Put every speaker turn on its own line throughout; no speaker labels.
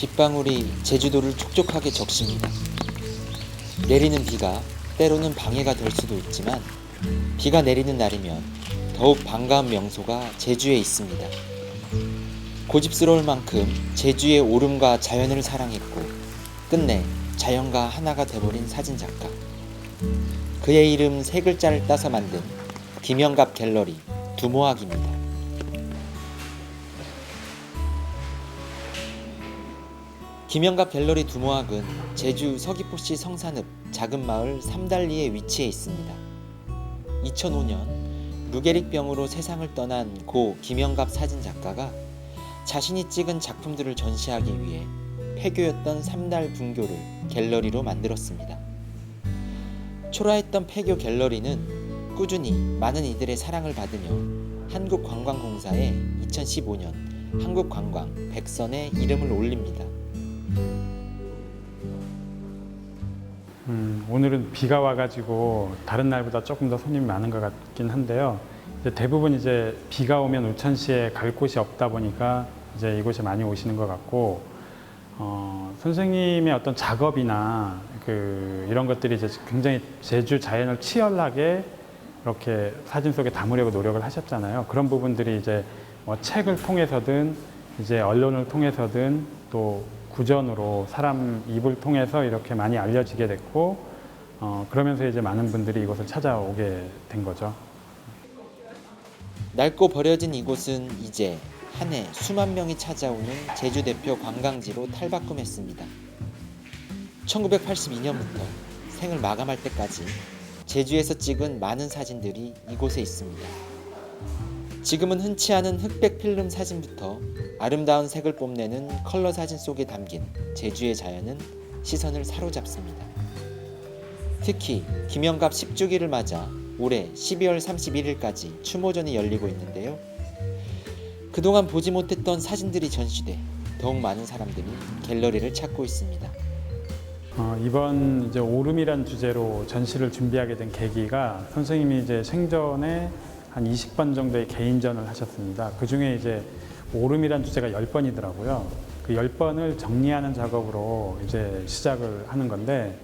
빗방울이 제주도를 촉촉하게 적십니다. 내리는 비가 때로는 방해가 될 수도 있지만 비가 내리는 날이면 더욱 반가운 명소가 제주에 있습니다. 고집스러울 만큼 제주의 오름과 자연을 사랑했고 끝내 자연과 하나가 돼버린 사진작가. 그의 이름 세 글자를 따서 만든 김영갑 갤러리 두모학입니다. 김영갑 갤러리 두모학은 제주 서귀포시 성산읍 작은 마을 삼달리에 위치해 있습니다. 2005년 루게릭병으로 세상을 떠난 고 김영갑 사진작가가 자신이 찍은 작품들을 전시하기 위해 폐교였던 삼달 분교를 갤러리로 만들었습니다. 초라했던 폐교 갤러리는 꾸준히 많은 이들의 사랑을 받으며 한국관광공사에 2015년 한국관광 100선에 이름을 올립니다.
오늘은 비가 와가지고 다른 날보다 조금 더 손님이 많은 것 같긴 한데요. 대부분 이제 비가 오면 우천시에 갈 곳이 없다 보니까 이제 이곳에 많이 오시는 것 같고, 선생님의 어떤 작업이나 이런 것들이 이제 굉장히 제주 자연을 치열하게 이렇게 사진 속에 담으려고 노력을 하셨잖아요. 그런 부분들이 이제 뭐 책을 통해서든 이제 언론을 통해서든 또 구전으로 사람 입을 통해서 이렇게 많이 알려지게 됐고, 그러면서 이제 많은 분들이 이곳을 찾아오게 된 거죠.
낡고 버려진 이곳은 이제 한 해 수만 명이 찾아오는 제주 대표 관광지로 탈바꿈했습니다. 1982년부터 생을 마감할 때까지 제주에서 찍은 많은 사진들이 이곳에 있습니다. 지금은 흔치 않은 흑백 필름 사진부터 아름다운 색을 뽐내는 컬러 사진 속에 담긴 제주의 자연은 시선을 사로잡습니다. 특히 김영갑 10주기를 맞아 올해 12월 31일까지 추모전이 열리고 있는데요. 그동안 보지 못했던 사진들이 전시돼 더욱 많은 사람들이 갤러리를 찾고 있습니다.
이번 이제 오름이란 주제로 전시를 준비하게 된 계기가, 선생님이 이제 생전에 한 20번 정도의 개인전을 하셨습니다. 그 중에 이제 오름이란 주제가 10번이더라고요. 그 10번을 정리하는 작업으로 이제 시작을 하는 건데,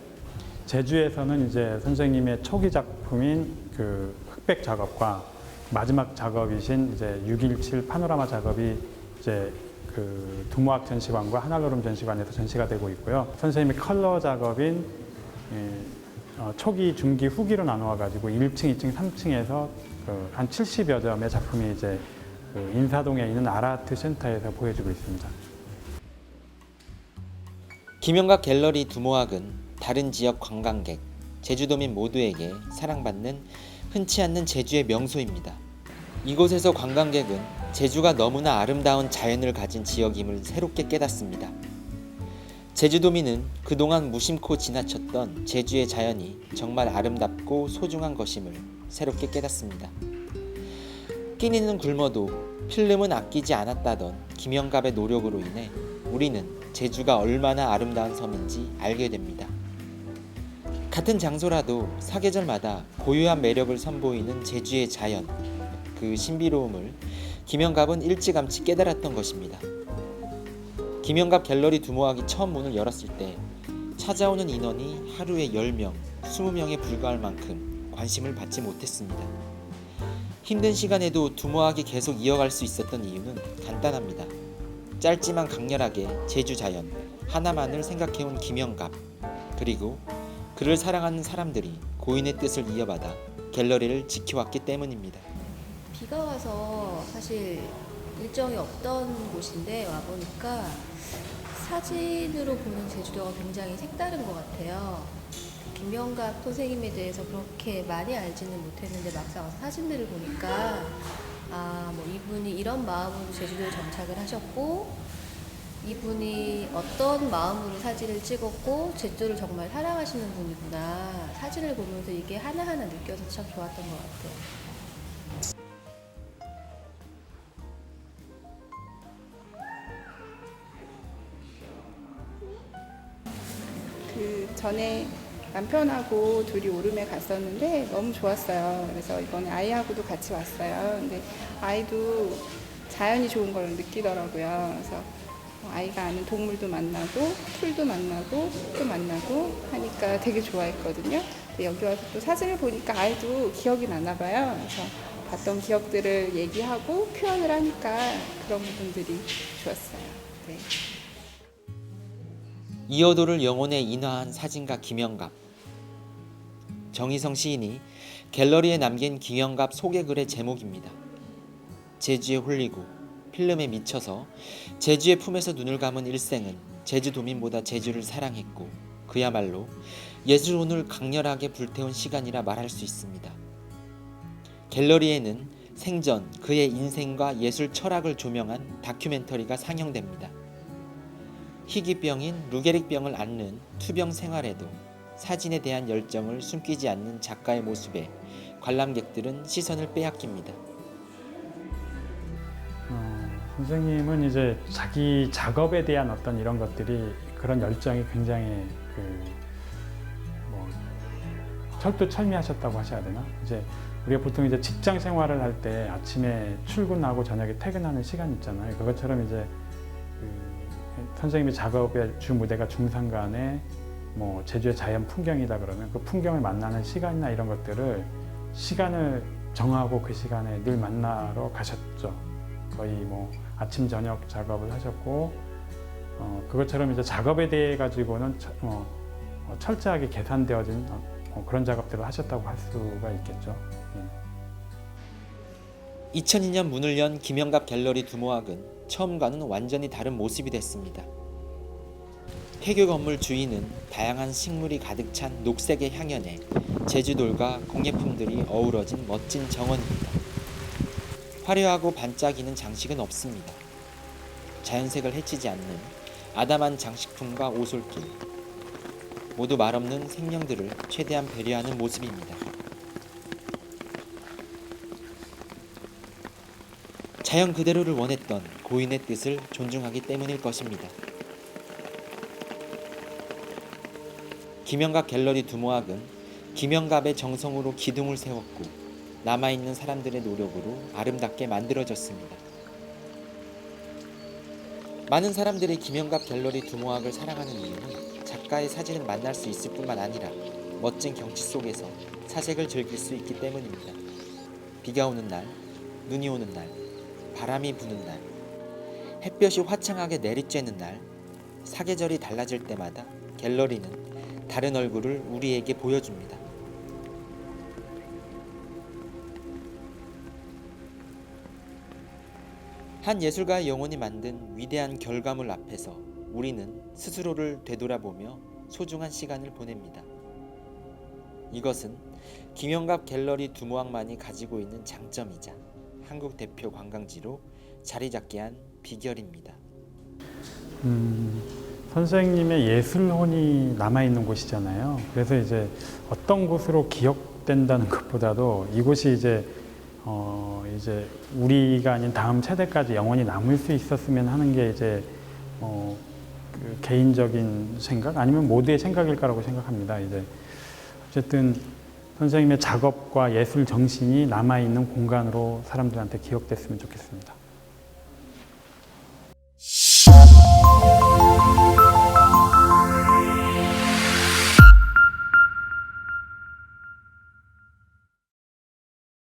제주에서는 이제 선생님의 초기 작품인 그 흑백 작업과 마지막 작업이신 이제 617 파노라마 작업이 이제 그 두모학 전시관과 한알로름 전시관에서 전시가 되고 있고요. 선생님의 컬러 작업인 초기, 중기, 후기로 나누어 가지고 1층, 2층, 3층에서 한 70여 점의 작품이 이제 인사동에 있는 아트아트 센터에서 보여주고 있습니다.
김영갑 갤러리 두모학은 다른 지역 관광객, 제주도민 모두에게 사랑받는 흔치 않는 제주의 명소입니다. 이곳에서 관광객은 제주가 너무나 아름다운 자연을 가진 지역임을 새롭게 깨닫습니다. 제주도민은 그동안 무심코 지나쳤던 제주의 자연이 정말 아름답고 소중한 것임을 새롭게 깨닫습니다. 끼니는 굶어도 필름은 아끼지 않았다던 김영갑의 노력으로 인해 우리는 제주가 얼마나 아름다운 섬인지 알게 됩니다. 같은 장소라도 사계절마다 고유한 매력을 선보이는 제주의 자연, 그 신비로움을 김영갑은 일찌감치 깨달았던 것입니다. 김영갑 갤러리 두모학이 처음 문을 열었을 때 찾아오는 인원이 하루에 10명, 20명에 불과할 만큼 관심을 받지 못했습니다. 힘든 시간에도 두모학이 계속 이어갈 수 있었던 이유는 간단합니다. 짧지만 강렬하게 제주 자연 하나만을 생각해온 김영갑, 그리고 그를 사랑하는 사람들이 고인의 뜻을 이어받아 갤러리를 지켜왔기 때문입니다.
비가 와서 사실 일정이 없던 곳인데 와보니까 사진으로 보는 제주도가 굉장히 색다른 것 같아요. 김영갑 선생님에 대해서 그렇게 많이 알지는 못했는데 막상 와서 사진들을 보니까 뭐 이분이 이런 마음으로 제주도에 정착을 하셨고, 이분이 어떤 마음으로 사진을 찍었고 제주도를 정말 사랑하시는 분이구나, 사진을 보면서 이게 하나하나 느껴서 참 좋았던 것 같아요.
그 전에 남편하고 둘이 오름에 갔었는데 너무 좋았어요. 그래서 이번에 아이하고도 같이 왔어요. 근데 아이도 자연이 좋은 걸 느끼더라고요. 그래서 아이가 아는 동물도 만나고 풀도 만나고 또 만나고 하니까 되게 좋아했거든요. 근데 여기 와서 또 사진을 보니까 아이도 기억이 나나 봐요. 그래서 봤던 기억들을 얘기하고 표현을 하니까 그런 부분들이 좋았어요. 네.
이어도를 영혼에 인화한 사진가 김영갑. 정희성 시인이 갤러리에 남긴 김영갑 소개글의 제목입니다. 제주에 홀리고 필름에 미쳐서 제주의 품에서 눈을 감은 일생은 제주도민보다 제주를 사랑했고 그야말로 예술혼을 강렬하게 불태운 시간이라 말할 수 있습니다. 갤러리에는 생전 그의 인생과 예술 철학을 조명한 다큐멘터리가 상영됩니다. 희귀병인 루게릭병을 앓는 투병 생활에도 사진에 대한 열정을 숨기지 않는 작가의 모습에 관람객들은 시선을 빼앗깁니다.
선생님은 이제 자기 작업에 대한 어떤 이런 것들이 그런 열정이 굉장히 철두철미하셨다고 하셔야 되나? 이제 우리가 보통 이제 직장 생활을 할 때 아침에 출근하고 저녁에 퇴근하는 시간 있잖아요. 그것처럼 이제 선생님의 작업의 주 무대가 중산간에 뭐 제주의 자연 풍경이다 그러면 그 풍경을 만나는 시간이나 이런 것들을 시간을 정하고 그 시간에 늘 만나러 가셨죠. 거의 뭐 아침 저녁 작업을 하셨고 그것처럼 이제 작업에 대해 가지고는 철저하게 계산되어진 그런 작업들을 하셨다고 할 수가 있겠죠.
2002년 문을 연 김영갑 갤러리 두모학은 처음과는 완전히 다른 모습이 됐습니다. 폐교 건물 주인은 다양한 식물이 가득 찬 녹색의 향연에 제주돌과 공예품들이 어우러진 멋진 정원입니다. 화려하고 반짝이는 장식은 없습니다. 자연색을 해치지 않는 아담한 장식품과 오솔길, 모두 말없는 생명들을 최대한 배려하는 모습입니다. 자연 그대로를 원했던 고인의 뜻을 존중하기 때문일 것입니다. 김영갑 갤러리 두모학은 김영갑의 정성으로 기둥을 세웠고 남아있는 사람들의 노력으로 아름답게 만들어졌습니다. 많은 사람들이 김영갑 갤러리 두모학을 사랑하는 이유는 작가의 사진을 만날 수 있을 뿐만 아니라 멋진 경치 속에서 사색을 즐길 수 있기 때문입니다. 비가 오는 날, 눈이 오는 날, 바람이 부는 날, 햇볕이 화창하게 내리쬐는 날, 사계절이 달라질 때마다 갤러리는 다른 얼굴을 우리에게 보여줍니다. 한 예술가의 영혼이 만든 위대한 결과물 앞에서 우리는 스스로를 되돌아보며 소중한 시간을 보냅니다. 이것은 김영갑 갤러리 두모학만이 가지고 있는 장점이자 한국 대표 관광지로 자리 잡게 한 비결입니다.
선생님의 예술혼이 남아있는 곳이잖아요. 그래서 이제 어떤 곳으로 기억된다는 것보다도 이곳이 이제 우리가 아닌 다음 세대까지 영원히 남을 수 있었으면 하는 게 이제 그 개인적인 생각 아니면 모두의 생각일 거라고 생각합니다. 이제 어쨌든 선생님의 작업과 예술 정신이 남아있는 공간으로 사람들한테 기억됐으면 좋겠습니다.